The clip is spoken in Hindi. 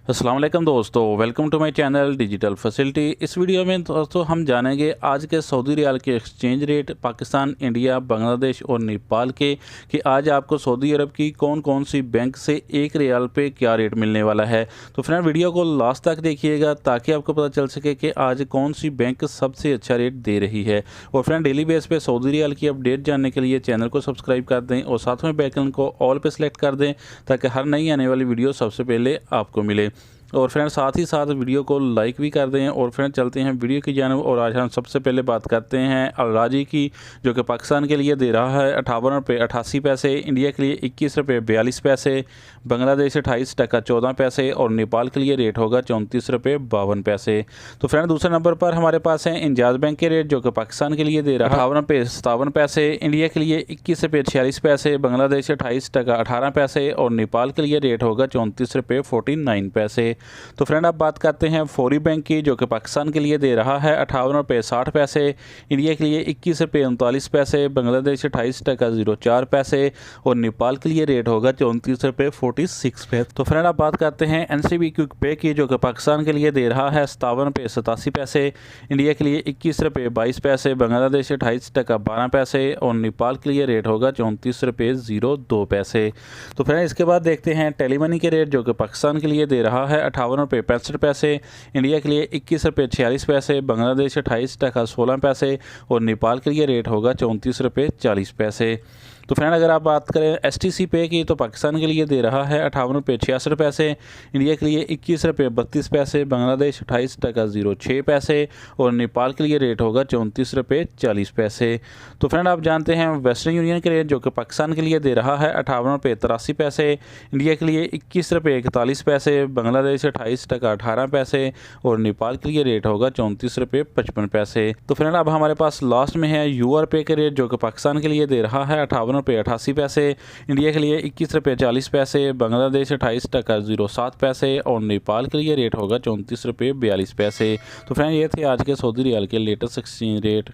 अस्सलाम वालेकुम दोस्तों, welcome to my channel digital facility. इस वीडियो में दोस्तों हम जानेंगे आज के सऊदी रियाल के exchange rate Pakistan, India, Bangladesh और नेपाल के कि आज आपको सऊदी अरब की कौन कौन सी बैंक से एक रियाल पे क्या रेट मिलने वाला है। तो फ्रेंड वीडियो को लास्ट तक देखिएगा ताकि आपको पता चल सके कि आज कौन सी बैंक सबसे अच्छा रेट दे रही है। और फ्रेंड डेली बेस पे सऊदी रियाल की अपडेट जानने के लिए चैनल को सब्सक्राइब कर दें और साथ में बेल आइकन को ऑल पे सेलेक्ट कर दें ताकि हर नई आने वाली वीडियो सबसे पहले आपको मिले। और फ्रेंड साथ ही साथ वीडियो को लाइक भी कर दें। और फ्रेंड चलते हैं वीडियो की जानब और आज हम सबसे पहले बात करते हैं अल-राजी की, जो कि पाकिस्तान के लिए दे रहा है 58 रुपये 88 पैसे, इंडिया के लिए 21 रुपये 42 पैसे, बांग्लादेश 28 टका 14 पैसे और नेपाल के लिए रेट होगा 34 रुपये 52 पैसे। तो फ्रेंड दूसरे नंबर पर हमारे पास हैं इंजाज बैंक के रेट, जो कि पाकिस्तान के लिए दे रहा है 58 रुपये 57 पैसे, इंडिया के लिए 21 रुपये 46 पैसे, बांग्लादेश 28 टका 18 पैसे और नेपाल के लिए रेट होगा 34 रुपये 49 पैसे। तो फ्रेंड अब बात करते हैं फौरी बैंक की, जो कि पाकिस्तान के लिए दे रहा है 58 रुपये 60 पैसे, इंडिया के लिए 21 रुपये 39 पैसे, बांग्लादेश 28 टका 04 पैसे और नेपाल के लिए रेट होगा 34 रुपये 46 पैसे। तो फ्रेंड अब बात करते हैं एनसीबी क्विक पे की, जो कि पाकिस्तान के लिए दे रहा है 57 रुपये 87 पैसे, इंडिया के लिए 21 रुपये 22 पैसे, बांग्लादेश 28 टका 12 पैसे और नेपाल के लिए रेट होगा 34 रुपये 02 पैसे। तो फ्रेंड इसके बाद देखते हैं टेलीमनी के रेट, जो कि पाकिस्तान के लिए दे रहा है 58 रुपये 65 पैसे, इंडिया के लिए 21 रुपये 46 पैसे, बांग्लादेश 28 टका 16 पैसे और नेपाल के लिए रेट होगा 34 रुपये 40 पैसे। तो फ्रेंड अगर आप बात करें एसटीसी पे की, तो पाकिस्तान के लिए दे रहा है 58 रुपये 66 पैसे, इंडिया के लिए 21 रुपये 32 पैसे, बांग्लादेश 28 टका 06 पैसे और नेपाल के लिए रेट होगा 34 रुपये 40 पैसे। तो फ्रेंड आप जानते हैं वेस्टर्न यूनियन के रेट, जो कि पाकिस्तान के लिए दे रहा है 58 रुपये 83 पैसे, इंडिया के लिए 21 रुपये 41 पैसे, बांग्लादेश 28 टका 18 पैसे और नेपाल के लिए रेट होगा 34 रुपये 55 पैसे। तो फ्रेंड अब हमारे पास लास्ट में है यूआर पे के रेट, जो कि पाकिस्तान के लिए दे रहा है 58 रुपये 88 पैसे, इंडिया के लिए 21 रुपये 40 पैसे, बांग्लादेश 28 टका 07 पैसे और नेपाल के लिए रेट होगा 34 रुपये 42 पैसे। तो फ्रेंड ये थे आज के सऊदी रियाल के लेटेस्ट एक्सचेंज रेट।